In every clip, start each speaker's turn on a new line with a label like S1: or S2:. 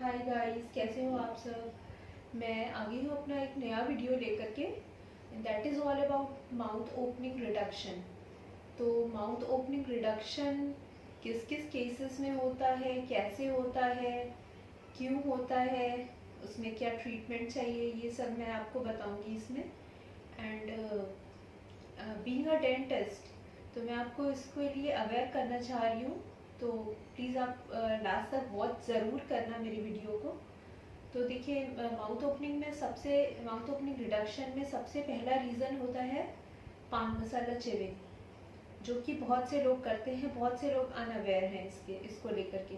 S1: Hi guys, कैसे हो आप सब। मैं आ गई हूँ अपना एक नया वीडियो लेकर के। That is all about mouth opening reduction. तो माउथ ओपनिंग रिडक्शन किस किस केसेस में होता है, कैसे होता है, क्यों होता है, उसमें क्या ट्रीटमेंट चाहिए, ये सब मैं आपको बताऊंगी इसमें। एंड बीइंग अ डेंटिस्ट, तो मैं आपको इसके लिए अवेयर करना चाह रही हूँ। तो प्लीज़ आप लास्ट तक वॉच ज़रूर करना मेरी वीडियो को। तो देखिए, माउथ ओपनिंग रिडक्शन में सबसे पहला रीज़न होता है पान मसाला चिविंग, जो कि बहुत से लोग करते हैं। बहुत से लोग अनअवेयर हैं इसको लेकर के।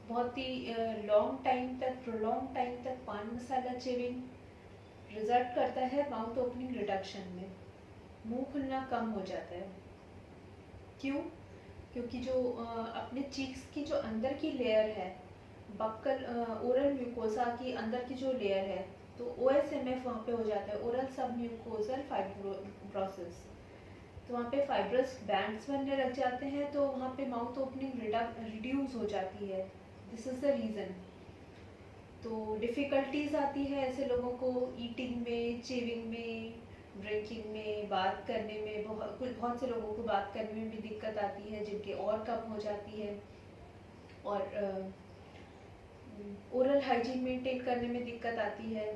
S1: बहुत ही लॉन्ग टाइम तक, प्रोलॉन्ग टाइम तक पान मसाला चिविंग रिजल्ट करता है माउथ ओपनिंग रिडक्शन में। मुंह खुलना कम हो जाता है। क्यों? क्योंकि जो अपने चीक्स की जो अंदर की लेयर है, बक्कल ओरल म्यूकोसा की अंदर की जो लेयर है, तो OSMF वहाँ पे हो जाता है, ओरल सब म्यूकोसल फाइब्रोसिस। तो वहाँ पे फाइब्रस बैंड्स बनने लग जाते हैं, तो वहाँ पे माउथ ओपनिंग रिड्यूस हो जाती है। This is the reason. तो डिफ़िकल्टीज आती है ऐसे लोगों को ईटिंग में, चेविंग में, ड्रिंकिंग में, बात करने में। बहुत से लोगों को बात करने में भी दिक्कत आती है, जिनके और कम हो जाती है। और ओरल हाइजीन मेंटेन करने में दिक्कत आती है।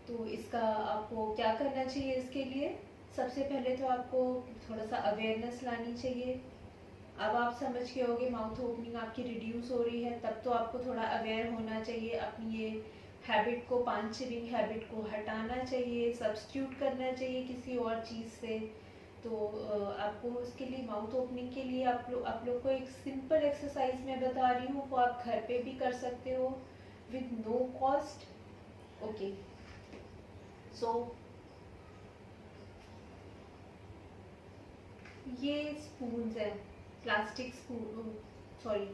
S1: तो इसका आपको क्या करना चाहिए? इसके लिए सबसे पहले तो आपको थोड़ा सा अवेयरनेस लानी चाहिए। अब आप समझ के होगे माउथ ओपनिंग आपकी रिड्यूस हो रही है, तब तो आपको थोड़ा अवेयर होना चाहिए। अपनी ये हैबिट को, पान चिविंग हैबिट को हटाना चाहिए, सब्स्टिट्यूट करना चाहिए किसी और चीज़ से। तो आपको उसके लिए, माउथ ओपनिंग के लिए आप लोग को एक सिंपल एक्सरसाइज मैं बता रही हूँ, वो आप घर पे भी कर सकते हो विद नो कॉस्ट। ओके, सो ये स्पून्स है, plastic spoon, sorry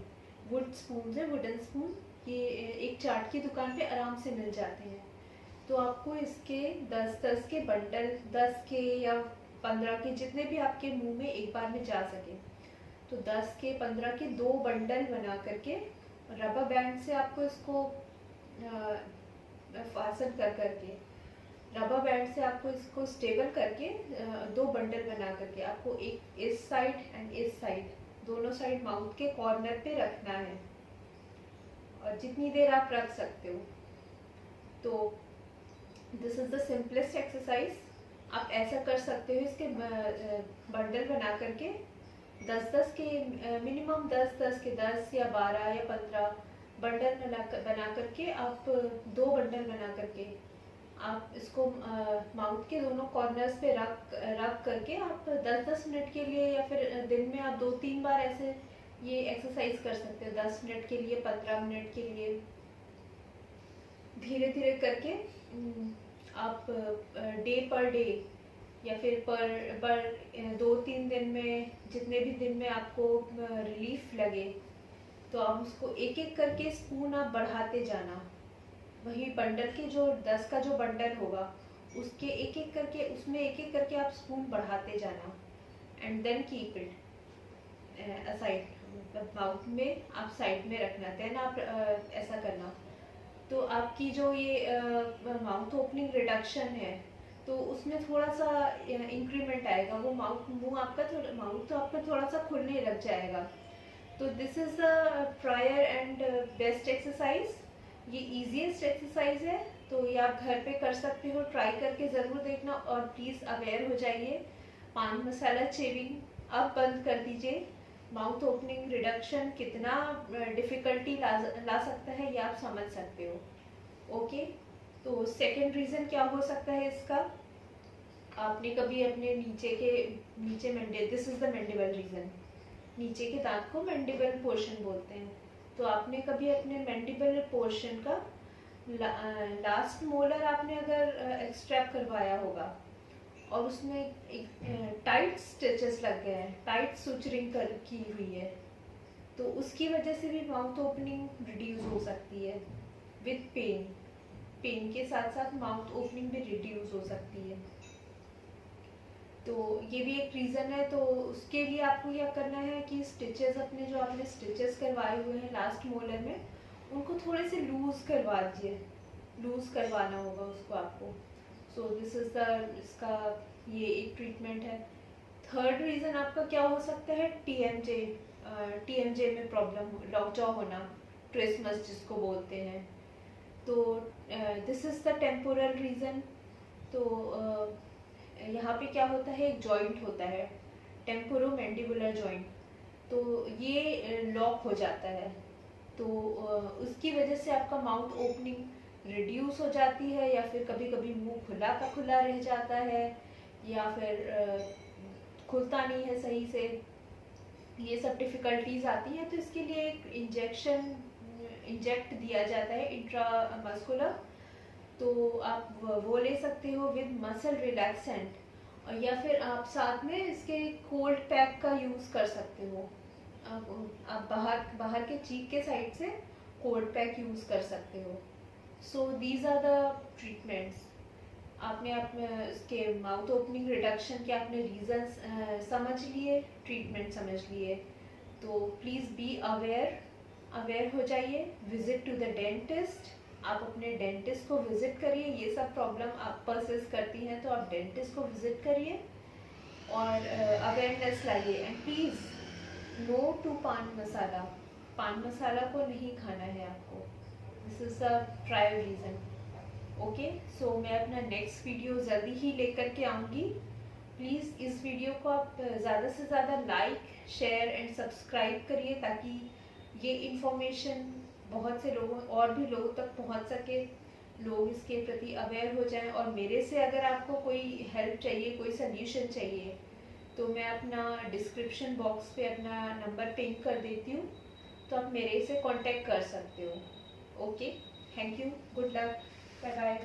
S1: would spoon है, वुडन स्पून। ये एक चाट की दुकान पे आराम से मिल जाते हैं। तो आपको इसके 10-10 के बंडल, 10 के या 15 के, जितने भी आपके मुंह में एक बार में जा सके, तो 10 के 15 के 2 बंडल बना करके रबर बैंड से आपको इसको फासन कर करके, रबर बैंड से आपको इसको स्टेबल करके 2 बंडल बना करके आपको एक इस साइड एंड इस साइड, दोनों साइड माउथ के कॉर्नर पे रखना है। और जितनी देर आप रख सकते हो। तो this is the simplest exercise. आप ऐसा कर सकते हो। इसके बंडल बना करके 10-10 के, मिनिमम 10-10 के, 10 या 12 या 15 बंडल बना करके आप 2 बंडल बना करके आप इसको माउथ के दोनों कॉर्नर्स पे रख करके आप 10-10 मिनट के लिए, या फिर दिन में आप 2-3 बार ऐसे ये एक्सरसाइज कर सकते हो। 10 मिनट के लिए, 15 मिनट के लिए, धीरे धीरे करके आप डे पर डे, या फिर पर 2-3 दिन में, जितने भी दिन में आपको रिलीफ लगे, तो आप उसको एक एक करके स्पून आप बढ़ाते जाना। वही बंडल के जो 10 का जो बंडल होगा, उसके एक एक करके, उसमें एक एक करके आप स्पून बढ़ाते जाना। And then keep it aside, मतलब माउथ में आप साइड में रखना। देन आप ऐसा करना। तो आपकी जो ये माउथ ओपनिंग रिडक्शन है, तो उसमें थोड़ा सा इंक्रीमेंट आएगा। वो माउथ तो आपका थोड़ा सा खुलने लग जाएगा। तो this is the prior and best exercise. ये इजीएस्ट एक्सरसाइज है। तो ये आप घर पे कर सकते हो, ट्राई करके ज़रूर देखना। और प्लीज़ अवेयर हो जाइए। पान मसाला चेविंग अब बंद कर दीजिए। माउथ ओपनिंग रिडक्शन कितना डिफ़िकल्टी ला सकता है, ये आप समझ सकते हो। ओके, तो सेकेंड रीज़न क्या हो सकता है इसका? आपने कभी अपने नीचे this is the mandible reason. नीचे के दांत को मैंडिबल पोर्शन बोलते हैं। तो आपने कभी अपने मैंडिबल पोर्शन का लास्ट मोलर आपने अगर एक्सट्रैक्ट करवाया होगा, और उसमें एक टाइट स्टिचेस लग गए हैं, टाइट सुचरिंग की हुई है, तो उसकी वजह से भी माउथ ओपनिंग रिड्यूस हो सकती है विद पेन। पेन के साथ साथ माउथ ओपनिंग भी रिड्यूस हो सकती है। तो ये भी एक रीज़न है। तो उसके लिए आपको क्या करना है कि स्टिचेस, अपने जो आपने स्टिचेस करवाए हुए हैं लास्ट मोलर में, उनको थोड़े से लूज़ करवा दीजिए, लूज़ करवाना होगा उसको आपको। सो दिस इज़ द इसका ये एक ट्रीटमेंट है। थर्ड रीज़न आपका क्या हो सकता है, टीएमजे में प्रॉब्लम, लॉकजॉ होना, ट्रिस्मस जिसको बोलते हैं। तो this is the temporal reason. तो यहाँ पे क्या होता है, एक जॉइंट होता है टेम्पोरोमैंडिबुलर जॉइंट, तो ये लॉक हो जाता है। तो उसकी वजह से आपका माउथ ओपनिंग रिड्यूस हो जाती है, या फिर कभी कभी मुंह खुला का खुला रह जाता है, या फिर खुलता नहीं है सही से, ये सब डिफ़िकल्टीज आती हैं। तो इसके लिए एक इंजेक्ट दिया जाता है इंट्रामस्कुलर, तो आप वो ले सकते हो विद मसल रिलैक्सेंट, या फिर आप साथ में इसके कोल्ड पैक का यूज़ कर सकते हो। आप बाहर के चीक के साइड से कोल्ड पैक यूज़ कर सकते हो। So these are the treatments. आपने इसके माउथ ओपनिंग रिडक्शन के आपने रीजंस समझ लिए, ट्रीटमेंट समझ लिए। तो प्लीज़ बी अवेयर हो जाइए। विजिट टू द डेंटिस्ट, आप अपने डेंटिस्ट को विजिट करिए। ये सब प्रॉब्लम आप परसिस्ट करती हैं तो आप डेंटिस्ट को विजिट करिए और अवेयरनेस लाइए। एंड प्लीज़ नो टू पान मसाला, पान मसाला को नहीं खाना है आपको। This is the prior reason. Okay, so मैं अपना नेक्स्ट वीडियो जल्दी ही लेकर के आऊँगी। प्लीज़ इस वीडियो को आप ज़्यादा से ज़्यादा लाइक, शेयर एंड सब्सक्राइब करिए, ताकि ये इन्फॉर्मेशन बहुत से लोगों और भी लोगों तक पहुंच सके, लोग इसके प्रति अवेयर हो जाएं। और मेरे से अगर आपको कोई हेल्प चाहिए, कोई सल्यूशन चाहिए, तो मैं अपना डिस्क्रिप्शन बॉक्स पे अपना नंबर पिन कर देती हूँ, तो आप मेरे से कांटेक्ट कर सकते हो। Okay, thank you, good luck, bye bye.